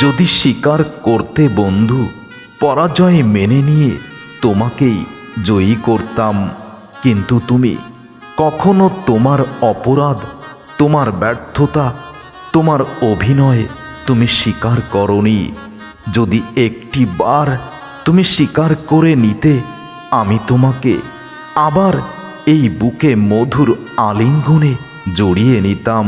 যদি স্বীকার করতে বন্ধু, পরাজয় মেনে নিয়ে তোমাকেই জয়ী করতাম, কিন্তু তুমি কখনো তোমার অপরাধ, তোমার ব্যর্থতা, তোমার অভিনয় তুমি স্বীকার করনি। যদি একটি বার তুমি স্বীকার করে নিতে, আমি তোমাকে আবার এই বুকে মধুর আলিঙ্গনে জড়িয়ে নিতাম।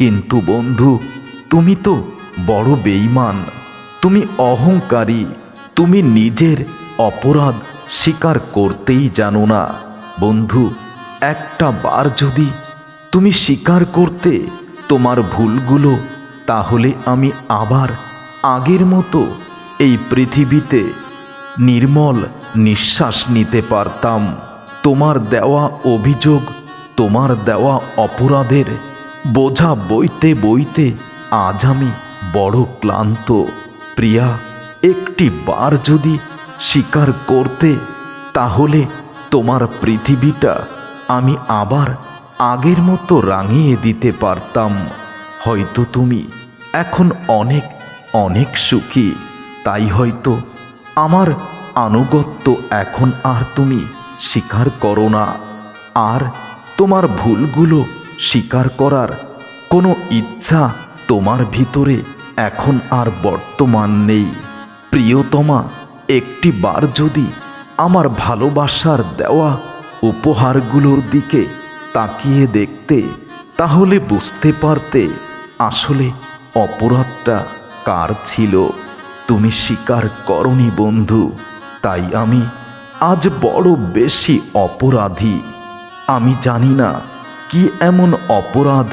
কিন্তু বন্ধু, তুমি তো বড় বেঈমান, তুমি অহংকারী, তুমি নিজের অপরাধ স্বীকার করতেই জানো না। বন্ধু, একটা বার যদি তুমি স্বীকার করতে তোমার ভুলগুলো, তাহলে আমি আবার আগের মতো এই পৃথিবীতে নির্মল নিঃশ্বাস নিতে পারতাম। তোমার দেওয়া অভিযোগ, তোমার দেওয়া অপরাধের বোঝা বইতে বইতে আজ আমি বড় ক্লান্ত। প্রিয়া, একটি বার যদি স্বীকার করতে, তাহলে তোমার পৃথিবীটা আমি আবার আগের মতো রাঙিয়ে দিতে পারতাম। হয়তো তুমি এখন অনেক অনেক সুখী, তাই হয়তো আমার আনুগত্য এখন আর তুমি স্বীকার করো না, আর তোমার ভুলগুলো স্বীকার করার কোনো ইচ্ছা তোমার ভিতরে এখন আর বর্তমান নেই। প্রিয়তমা, একটি বার যদি আমার ভালোবাসার দেওয়া উপহারগুলোর দিকে তাকিয়ে দেখতে, তাহলে বুঝতে পারতে আসলে অপরাধটা কার ছিল। তুমি স্বীকার করনি বন্ধু, তাই আমি আজ বড় বেশি অপরাধী। আমি জানি না কি এমন অপরাধ,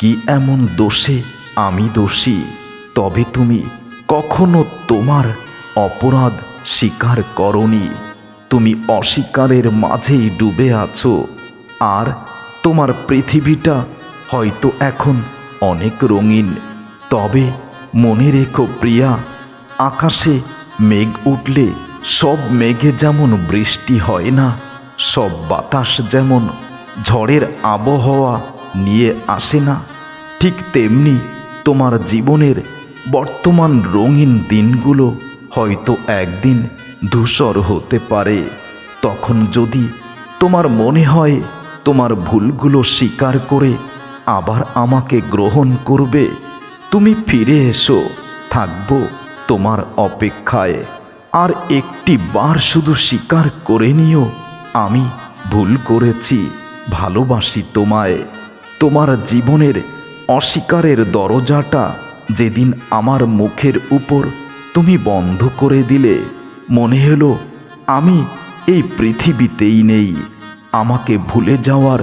কি এমন দোষে আমি দোষী, তবে তুমি কখনো তোমার অপরাধ স্বীকার করনি। তুমি অস্বীকারের মাঝেই ডুবে আছো, আর তোমার পৃথিবীটা হয়তো এখন অনেক রঙিন। তবে মনে রেখো প্রিয়া, আকাশে মেঘ উঠলে সব মেঘে যেমন বৃষ্টি হয় না, সব বাতাস যেমন ঝড়ের আবহাওয়া নিয়ে আসে না, ঠিক তেমনি তোমার জীবনের বর্তমান রঙিন দিনগুলো হয়তো একদিন ধূসর হতে পারে। তখন যদি তোমার মনে হয় তোমার ভুলগুলো স্বীকার করে আবার আমাকে গ্রহণ করবে, তুমি ফিরে এসো, থাকবো তোমার অপেক্ষায়। আর একটি বার শুধু স্বীকার করে নিও, আমি ভুল করেছি, ভালোবাসি তোমায়। তোমার জীবনের অস্বীকারের দরজাটা যেদিন আমার মুখের উপর তুমি বন্ধ করে দিলে, মনে হলো আমি এই পৃথিবীতেই নেই। আমাকে ভুলে যাওয়ার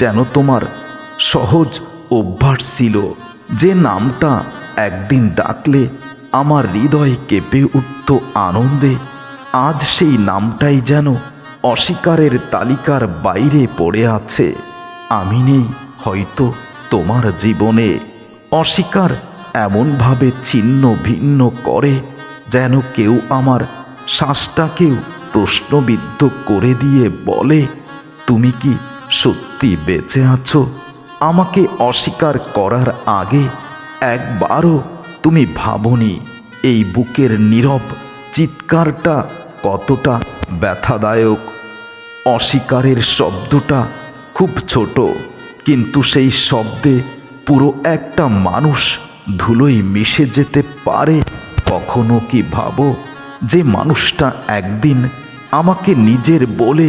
যেন তোমার সহজ অভ্যাস ছিল, যে নামটা একদিন ডাকলে আমার হৃদয় কেঁপে উঠত আনন্দে, আজ সেই নামটাই যেন অস্বীকারের তালিকার বাইরে পড়ে আছে। আমি নেই হয়তো তোমার জীবনে। অস্বীকার এমনভাবে ছিন্ন ভিন্ন করে যেন কেউ আমার শ্বাসটাকেও প্রশ্নবিদ্ধ করে দিয়ে বলে, তুমি কি সত্যি বেঁচে আছো? আমাকে অস্বীকার করার আগে একবারও তুমি ভাবনি এই বুকের নীরব চিৎকারটা কতটা ব্যথাদায়ক। অস্বীকারের শব্দটা খুব ছোট, কিন্তু সেই শব্দে পুরো একটা মানুষ ধুলোয় মিশে যেতে পারে। কখনো কি ভাবো যে মানুষটা একদিন আমাকে নিজের বলে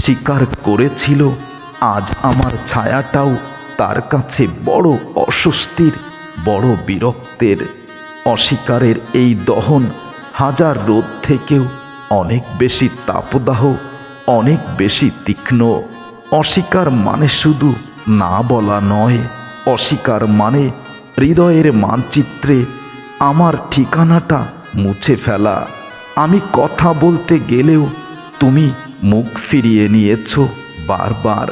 স্বীকার করেছিল, আজ আমার ছায়াটাও তার কাছে বড় অস্বস্তির, বড় বিরক্তের। অস্বীকারের এই দহন হাজার রোদ থেকেও অনেক বেশি তাপদাহ, অনেক বেশি তীক্ষ্ণ। অস্বীকার মানে শুধু না বলা নয়, অস্বীকার মানে হৃদয়ের মানচিত্রে আমার ঠিকানাটা মুছে ফেলা। আমি কথা বলতে গেলেও তুমি মুখ ফিরিয়ে নিয়েছ বারবার।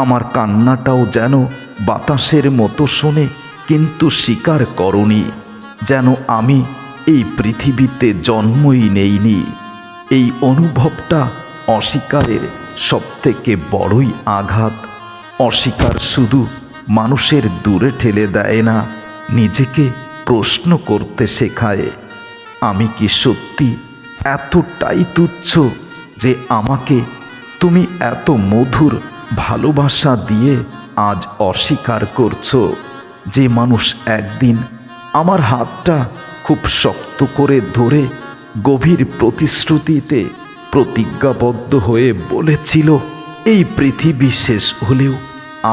আমার কান্নাটাও যেন বাতাসের মতো শোনে, কিন্তু স্বীকার করনি, যেন আমি এই পৃথিবীতে জন্মই নেইনি। এই অনুভবটা অস্বীকারের সবথেকে বড়ই আঘাত। অস্বীকার শুধু মানুষের দূরে ঠেলে দেয় না, নিজেকে প্রশ্ন করতে শেখায়। আমি কি সত্যি এতটাই তুচ্ছ যে আমাকে তুমি এত মধুর ভালোবাসা দিয়ে আজ অস্বীকার করছো? যে মানুষ একদিন আমার হাতটা খুব শক্ত করে ধরে গভীর প্রতিশ্রুতিতে প্রতিজ্ঞাবদ্ধ হয়ে বলেছিল, এই পৃথিবী শেষ হলেও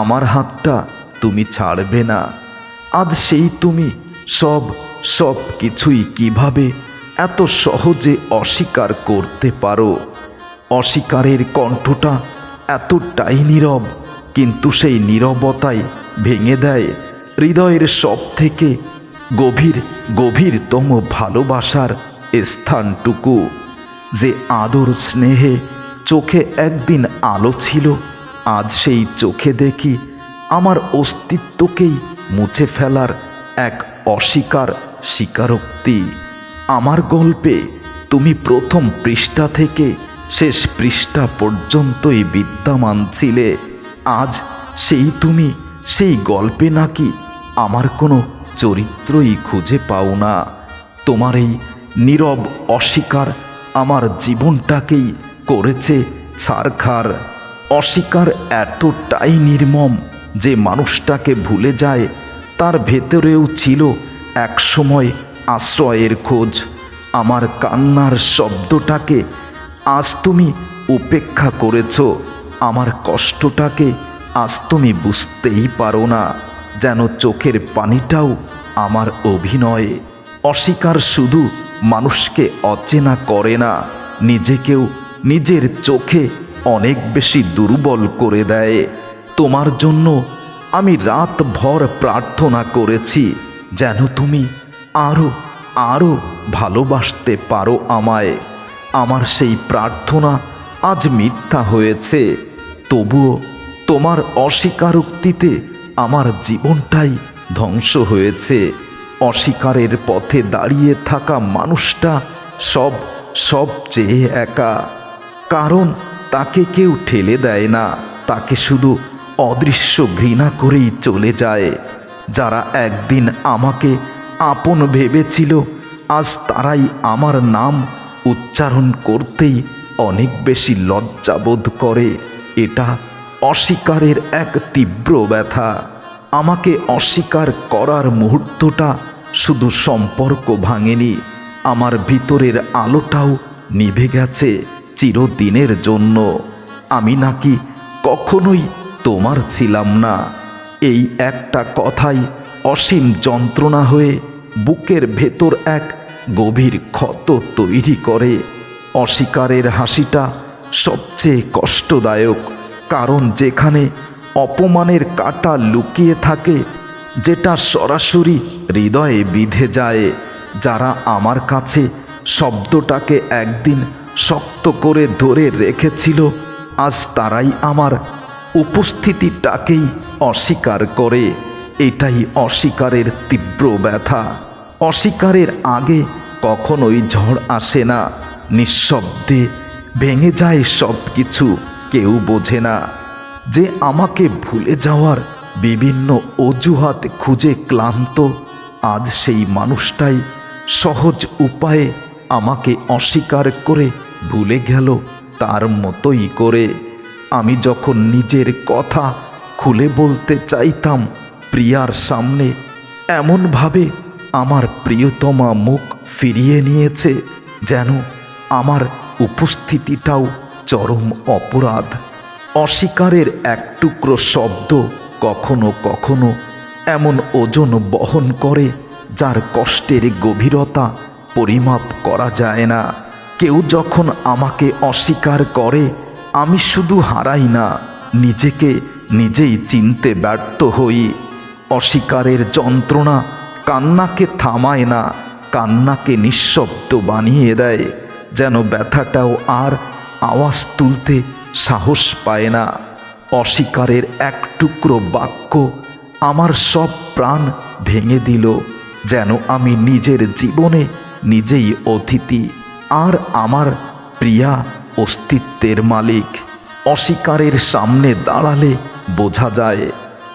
আমার হাতটা তুমি ছাড়বে না, আজ সেই তুমি সব কিছুই কিভাবে এত সহজে অস্বীকার করতে পারো? অস্বীকারের কণ্ঠটা এতটাই নীরব, কিন্তু সেই নীরবতাই ভেঙে দেয় হৃদয়ের সব থেকে গভীরতম ভালোবাসার স্থানটুকু। যে আদর স্নেহে চোখে একদিন আলো ছিল, আজ সেই চোখে দেখি আমার অস্তিত্বকেই মুছে ফেলার এক অস্বীকার স্বীকারোক্তি। আমার গল্পে তুমি প্রথম পৃষ্ঠা থেকে শেষ পৃষ্ঠা পর্যন্তই বিদ্যমান ছিলে। আজ সেই তুমি সেই গল্পে নাকি আমার কোনো চরিত্রই খুঁজে পাও না। তোমার এই নীরব অস্বীকার আমার জীবনটাকেই করেছে ছারখার। অস্বীকার এতটাই নির্মম যে মানুষটাকে ভুলে যায় তার ভেতরেও ছিল একসময় আশ্রয়ের খোঁজ। আমার কান্নার শব্দটাকে আজ তুমি উপেক্ষা করেছ, আমার কষ্টটাকে আজ তুমি বুঝতেই পারো না, যেন চোখের পানিটাও আমার অভিনয়। অস্বীকার শুধু মানুষকে অচেনা করে না, নিজেকেও নিজের চোখে অনেক বেশি দুর্বল করে দেয়। তোমার জন্য আমি রাত ভর প্রার্থনা করেছি যেন তুমি আরো ভালোবাসতে পারো আমায়। আমার সেই প্রার্থনা আজ মিথ্যা হয়েছে, তবুও তোমার অস্বীকারোক্তিতে আমার জীবনটাই ধ্বংস হয়েছে। অস্বীকারের পথে দাঁড়িয়ে থাকা মানুষটা সবচেয়ে একা, কারণ তাকে কেউ ঠেলে দেয় না, তাকে শুধু অদৃশ্য ঘৃণা করেই চলে যায়। যারা একদিন আমাকে আপন ভেবেছিল, আজ তারাই আমার নাম উচ্চারণ করতেই অনেক বেশি লজ্জাবোধ করে। এটা অস্বীকারের এক তীব্র ব্যথা। আমাকে অস্বীকার করার মুহূর্তটা শুধু সম্পর্ক ভাঙেনি, আমার ভিতরের আলোটাও নিভে গেছে চিরদিনের জন্য। আমি নাকি কখনোই তোমার ছিলাম না, এই একটা কথাই অসীম যন্ত্রণা হয়ে বুকের ভেতর এক গভীর ক্ষত তৈরি করে। অস্বীকারের হাসিটা সবচেয়ে কষ্টদায়ক, কারণ যেখানে অপমানের কাঁটা লুকিয়ে থাকে, যেটা সরাসরি হৃদয়ে বিঁধে যায়। যারা আমার কাছে শব্দটাকে একদিন শক্ত করে ধরে রেখেছিল, আজ তারাই আমার উপস্থিতিটাকেই অস্বীকার করে। এটাই অস্বীকারের তীব্র ব্যথা। অস্বীকারের আগে কখনোই ঝড় আসে না, নিঃশব্দে ভেঙে যায় সব কিছু, কেউ বোঝে না যে আমাকে ভুলে যাওয়ার বিভিন্ন অজুহাত খুঁজে ক্লান্ত। আজ সেই মানুষটাই সহজ উপায়ে আমাকে অস্বীকার করে ভুলে গেল তার মতোই করে। আমি যখন নিজের কথা খুলে বলতে চাইতাম প্রিয়ার সামনে, এমনভাবে আমার প্রিয়তমা মুখ ফিরিয়ে নিয়েছে যেন আমার উপস্থিতিটাও চরম অপরাধ। অস্বীকারের এক টুকরো শব্দ কখনো কখনো এমন ওজন বহন করে যার কষ্টের গভীরতা পরিমাপ করা যায় না। কেউ যখন আমাকে অস্বীকার করে, আমি শুধু হারাই না, নিজেকে নিজেই চিনতে ব্যর্থ হই। অস্বীকারের যন্ত্রণা কান্নাকে থামায় না, কান্নাকে নিঃশব্দ বানিয়ে দেয়, যেন ব্যথাটাও আর আওয়াজ তুলতে সাহস পায় না। অস্বীকারের এক টুকরো বাক্য আমার সব প্রাণ ভেঙে দিল, যেন আমি নিজের জীবনে নিজেই অতিথি আর আমার প্রিয়া অস্তিত্বের মালিক। অস্বীকারের সামনে দাঁড়ালে বোঝা যায়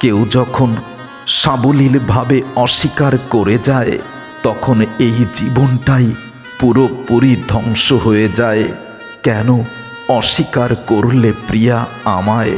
কেউ যখন সাবলীলভাবে অস্বীকার করে যায়, তখন এই জীবনটাই পুরোপুরি ধ্বংস হয়ে যায়। কেন অস্বীকার করলে প্রিয়া আমায়?